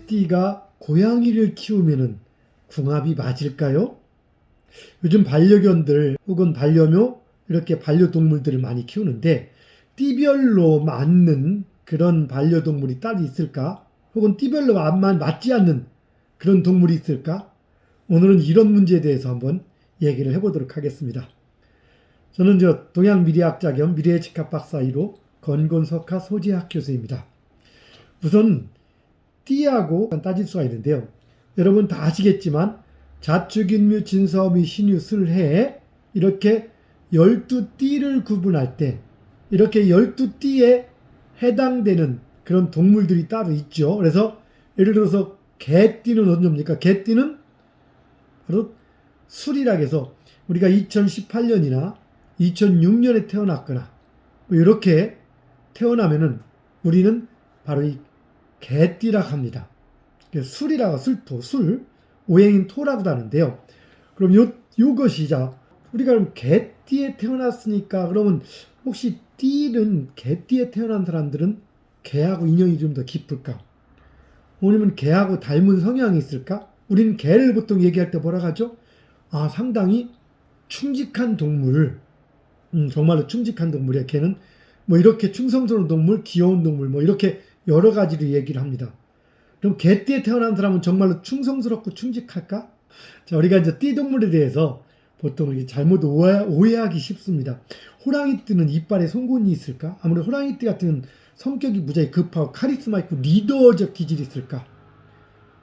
개띠가 고양이를 키우면은 궁합이 맞을까요? 요즘 반려견들 혹은 반려묘 이렇게 반려동물들을 많이 키우는데 띠별로 맞는 그런 반려동물이 따로 있을까? 혹은 띠별로 맞지 않는 그런 동물이 있을까? 오늘은 이런 문제에 대해서 한번 얘기를 해보도록 하겠습니다. 저는 동양미래학자 겸 미래의직학 박사 2로 건곤석화 소재학 교수입니다. 우선 띠하고 따질 수가 있는데요. 여러분 다 아시겠지만 자축인묘 진사오미 신유 슬해 이렇게 12띠를 구분할 때 이렇게 12띠에 해당되는 그런 동물들이 따로 있죠. 그래서 예를 들어서 개띠는 언제입니까? 개띠는 바로 술이라 해서 우리가 2018년이나 2006년에 태어났거나 이렇게 태어나면은 우리는 바로 이 개띠라고 합니다. 술이라고 술, 오행인 토라고도 하는데요. 그럼 요것이 우리가 그럼 개띠에 태어났으니까 그러면 혹시 개띠에 태어난 사람들은 개하고 인연이 좀 더 깊을까? 아니면 개하고 닮은 성향이 있을까? 우리는 개를 보통 얘기할 때 뭐라고 하죠? 상당히 충직한 동물. 정말로 충직한 동물이야. 개는 뭐 이렇게 충성스러운 동물, 귀여운 동물 뭐 이렇게 여러 가지로 얘기를 합니다. 그럼 개띠에 태어난 사람은 정말로 충성스럽고 충직할까? 자, 우리가 이제 띠 동물에 대해서 보통 이렇게 잘못 오해하기 쉽습니다. 호랑이띠는 이빨에 송곳니 있을까? 아무래도 호랑이띠 같은 성격이 무지하게 급하고 카리스마 있고 리더적 기질이 있을까?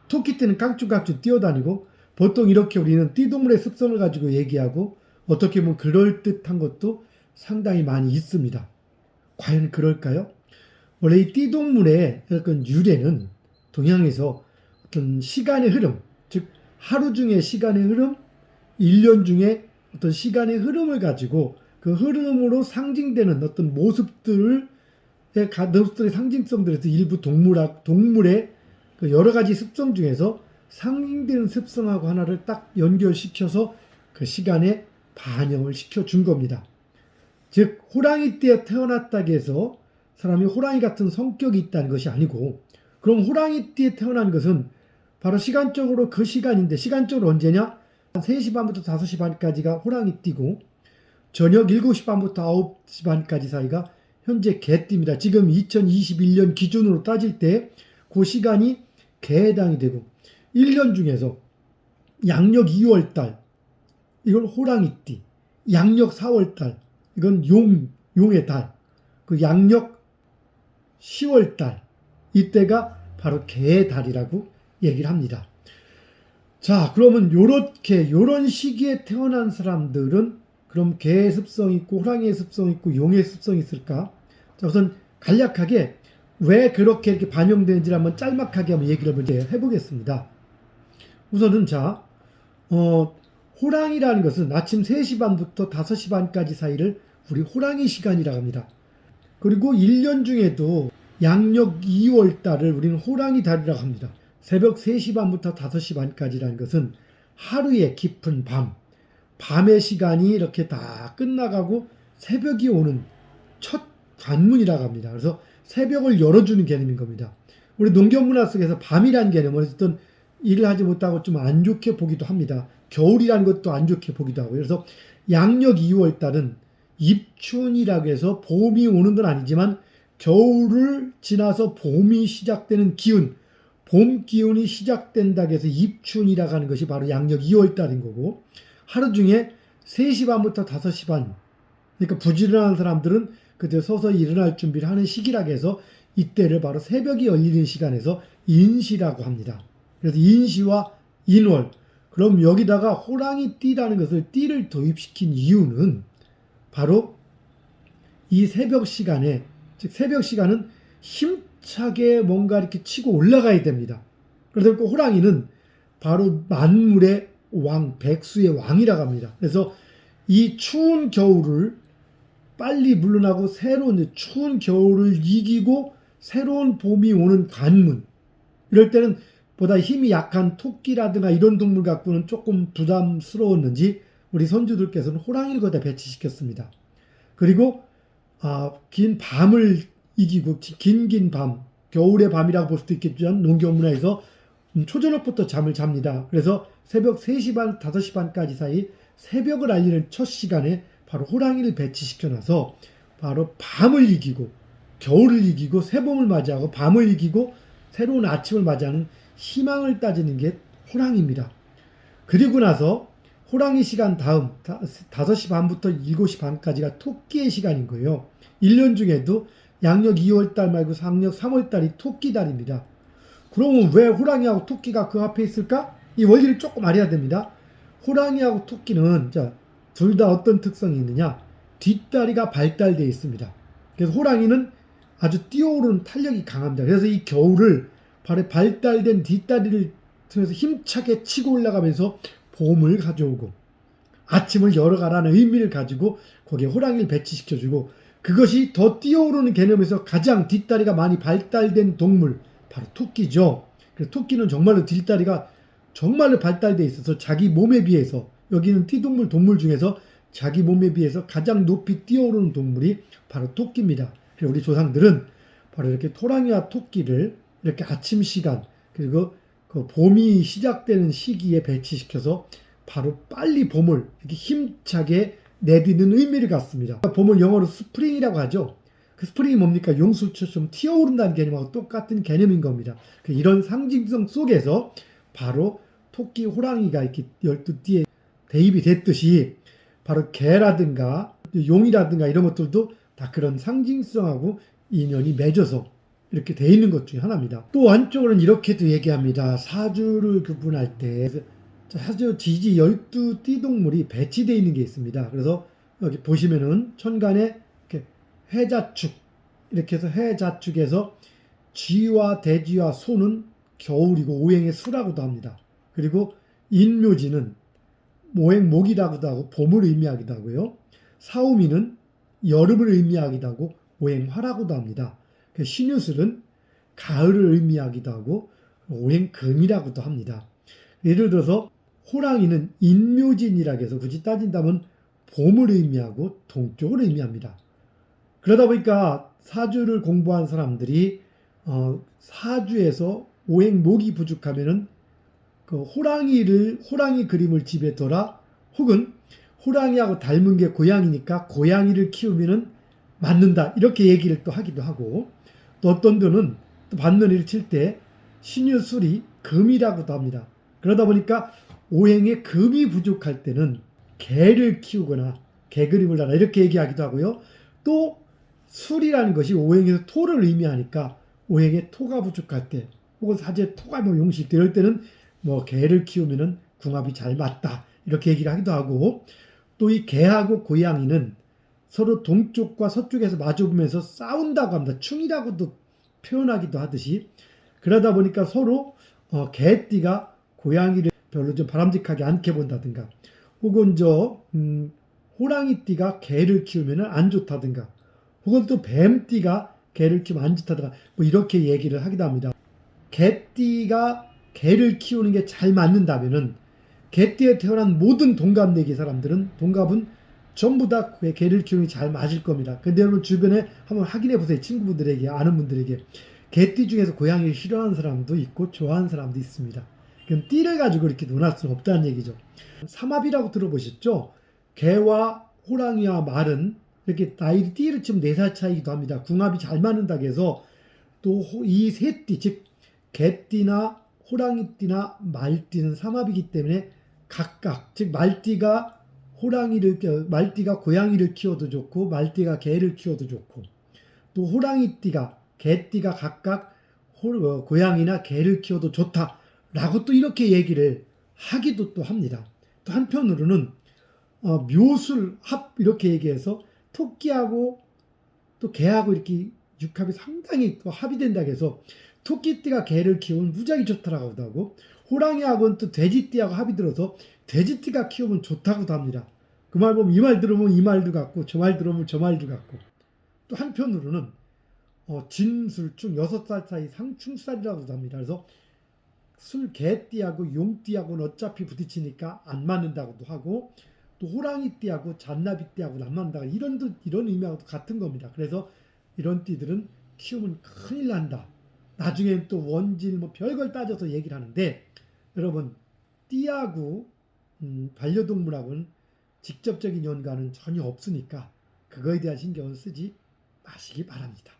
토끼띠는 깡충깡충 뛰어다니고 보통 이렇게 우리는 띠 동물의 습성을 가지고 얘기하고 어떻게 보면 그럴듯한 것도 상당히 많이 있습니다. 과연 그럴까요? 원래 이 띠 동물의 어떤 유래는 동양에서 어떤 시간의 흐름, 즉 하루 중에 시간의 흐름, 1년 중에 어떤 시간의 흐름을 가지고 그 흐름으로 상징되는 어떤 모습들의 상징성들에서 일부 동물의 그 여러 가지 습성 중에서 상징되는 습성하고 하나를 딱 연결시켜서 그 시간에 반영을 시켜준 겁니다. 즉 호랑이띠에 태어났다고 해서 사람이 호랑이 같은 성격이 있다는 것이 아니고 그럼 호랑이띠에 태어난 것은 바로 시간적으로 그 시간인데 시간적으로 언제냐? 3시 반부터 5시 반까지가 호랑이띠고 저녁 7시 반부터 9시 반까지 사이가 현재 개띠입니다. 지금 2021년 기준으로 따질 때 그 시간이 개에 해당이 되고 1년 중에서 양력 2월달 이건 호랑이띠, 양력 4월달 이건 용의 달, 그 양력 10월달 이때가 바로 개의 달이라고 얘기를 합니다. 자, 그러면 요런 시기에 태어난 사람들은 그럼 개의 습성이 있고 호랑이의 습성이 있고 용의 습성이 있을까? 자, 우선 간략하게 왜 그렇게 이렇게 반영되는지를 한번 짤막하게 한번 얘기를 먼저 해보겠습니다. 우선은 호랑이라는 것은 아침 3시 반부터 5시 반까지 사이를 우리 호랑이 시간이라고 합니다. 그리고 1년 중에도 양력 2월 달을 우리는 호랑이 달이라고 합니다. 새벽 3시 반부터 5시 반까지라는 것은 하루의 깊은 밤의 시간이 이렇게 다 끝나가고 새벽이 오는 첫 관문이라고 합니다. 그래서 새벽을 열어주는 개념인 겁니다. 우리 농경문화 속에서 밤이라는 개념은 어쨌든 일을 하지 못하고 좀 안 좋게 보기도 합니다. 겨울이라는 것도 안 좋게 보기도 하고요. 그래서 양력 2월 달은 입춘이라고 해서 봄이 오는 건 아니지만 겨울을 지나서 봄이 시작되는 기운, 봄 기운이 시작된다고 해서 입춘이라고 하는 것이 바로 양력 2월 달인 거고 하루 중에 3시 반부터 5시 반 그러니까 부지런한 사람들은 그때 서서히 일어날 준비를 하는 시기라고 해서 이때를 바로 새벽이 열리는 시간에서 인시라고 합니다. 그래서 인시와 인월 그럼 여기다가 호랑이띠라는 것을 띠를 도입시킨 이유는 바로 이 새벽 시간에 즉 새벽 시간은 힘차게 뭔가 이렇게 치고 올라가야 됩니다. 그래서 그 호랑이는 바로 만물의 왕, 백수의 왕이라고 합니다. 그래서 이 추운 겨울을 빨리 물러나고 새로운 추운 겨울을 이기고 새로운 봄이 오는 관문 이럴 때는 보다 힘이 약한 토끼라든가 이런 동물 갖고는 조금 부담스러웠는지 우리 선조들께서는 호랑이를 거기다 배치시켰습니다. 그리고 긴 밤을 이기고 긴 밤 겨울의 밤이라고 볼 수도 있겠지만 농경문화에서 초저녁부터 잠을 잡니다. 그래서 새벽 3시 반, 5시 반까지 사이 새벽을 알리는 첫 시간에 바로 호랑이를 배치시켜놔서 바로 밤을 이기고 겨울을 이기고 새봄을 맞이하고 밤을 이기고 새로운 아침을 맞이하는 희망을 따지는 게 호랑이입니다. 그리고 나서 호랑이 시간 다음 5시 반부터 7시 반까지가 토끼의 시간인 거예요. 1년 중에도 양력 2월달 말고 상력 3월달이 토끼달입니다. 그러면 왜 호랑이하고 토끼가 그 앞에 있을까? 이 원리를 조금 알아야 됩니다. 호랑이하고 토끼는 둘 다 어떤 특성이 있느냐? 뒷다리가 발달되어 있습니다. 그래서 호랑이는 아주 뛰어오르는 탄력이 강합니다. 그래서 이 겨울을 바로 발달된 뒷다리를 통해서 힘차게 치고 올라가면서 봄을 가져오고 아침을 열어가라는 의미를 가지고 거기에 호랑이를 배치시켜주고, 그것이 더 뛰어오르는 개념에서 가장 뒷다리가 많이 발달된 동물 바로 토끼죠. 그래서 토끼는 정말로 뒷다리가 정말로 발달되어 있어서 자기 몸에 비해서, 여기는 띠동물 동물 중에서 자기 몸에 비해서 가장 높이 뛰어오르는 동물이 바로 토끼입니다. 그래서 우리 조상들은 바로 이렇게 호랑이와 토끼를 이렇게 아침 시간 그리고 그 봄이 시작되는 시기에 배치시켜서 바로 빨리 봄을 이렇게 힘차게 내딛는 의미를 갖습니다. 봄을 영어로 스프링이라고 하죠. 그 스프링이 뭡니까? 용수철처럼 튀어오른다는 개념하고 똑같은 개념인 겁니다. 이런 상징성 속에서 바로 토끼, 호랑이가 이렇게 12띠에 대입이 됐듯이 바로 개라든가 용이라든가 이런 것들도 다 그런 상징성하고 인연이 맺어서 이렇게 돼 있는 것 중에 하나입니다. 또 한쪽으로는 이렇게도 얘기합니다. 사주를 구분할 때 사주 지지 12띠 동물이 배치되어 있는 게 있습니다. 그래서 여기 보시면은 천간에 이렇게 해자축 이렇게 해서 해자축에서 쥐와 돼지와 소는 겨울이고 오행의 수라고도 합니다. 그리고 인묘지는 오행 목이라고도 하고 봄을 의미하기도 하고요. 사오미는 여름을 의미하기도 하고 오행 화라고도 합니다. 신유술은 가을을 의미하기도 하고 오행 금이라고도 합니다. 예를 들어서 호랑이는 인묘진이라고 해서 굳이 따진다면 봄을 의미하고 동쪽을 의미합니다. 그러다 보니까 사주를 공부한 사람들이 사주에서 오행 목이 부족하면은 그 호랑이 그림을 집에 둬라, 혹은 호랑이하고 닮은 게 고양이니까 고양이를 키우면은 맞는다, 이렇게 얘기를 또 하기도 하고, 또 어떤 분은 또 반면을 칠 때 신유술이 금이라고도 합니다. 그러다 보니까 오행에 금이 부족할 때는 개를 키우거나 개 그림을 하라, 이렇게 얘기하기도 하고요. 또 술이라는 것이 오행에서 토를 의미하니까 오행에 토가 부족할 때, 혹은 사주에 토가 용식 이럴 때는 개를 키우면은 궁합이 잘 맞다, 이렇게 얘기를 하기도 하고, 또 이 개하고 고양이는 서로 동쪽과 서쪽에서 마주보면서 싸운다고 합니다. 충이라고도 표현하기도 하듯이, 그러다 보니까 서로 개띠가 고양이를 별로 좀 바람직하게 않게 본다든가, 혹은 호랑이띠가 개를 키우면 안 좋다든가, 혹은 또 뱀띠가 개를 키우면 안 좋다든가, 이렇게 얘기를 하기도 합니다. 개띠가 개를 키우는 게 잘 맞는다면은 개띠에 태어난 모든 동갑내기 사람들은, 동갑은 전부 다 개를 키우는 게 잘 맞을 겁니다. 근데 여러분 주변에 한번 확인해 보세요. 친구분들에게, 아는 분들에게. 개띠 중에서 고양이를 싫어하는 사람도 있고 좋아하는 사람도 있습니다. 그럼 띠를 가지고 이렇게 논할 수는 없다는 얘기죠. 삼합이라고 들어보셨죠? 개와 호랑이와 말은 이렇게 나이 띠를 치면 4살 차이기도 합니다. 궁합이 잘 맞는다고 해서 또 이 세 띠, 즉 개띠나 호랑이띠나 말띠는 삼합이기 때문에 각각, 즉 말띠가 고양이를 키워도 좋고 말띠가 개를 키워도 좋고, 또 호랑이띠가 개띠가 각각 고양이나 개를 키워도 좋다라고 또 이렇게 얘기를 하기도 또 합니다. 또 한편으로는 묘술 합 이렇게 얘기해서 토끼하고 또 개하고 이렇게 육합이 상당히 또 합이 된다고 해서 토끼띠가 개를 키우면 무지하게 좋다라고도 하고, 호랑이하고는 또 돼지띠하고 합이 들어서 돼지띠가 키우면 좋다고도 합니다. 그 말 보면 이 말 들으면 이 말도 같고 저 말 들으면 저 말도 같고, 또 한편으로는 진술중 6살 사이 상충살이라고도 합니다. 그래서 개띠하고 용띠하고는 어차피 부딪히니까 안 맞는다고도 하고, 또 호랑이띠하고 잔나비띠하고는 안 맞는다, 이런 의미하고도 같은 겁니다. 그래서 이런 띠들은 키우면 큰일 난다 나중엔 또 원질 뭐 별걸 따져서 얘기를 하는데 여러분 띠하고 반려동물하고는 직접적인 연관은 전혀 없으니까 그거에 대한 신경을 쓰지 마시기 바랍니다.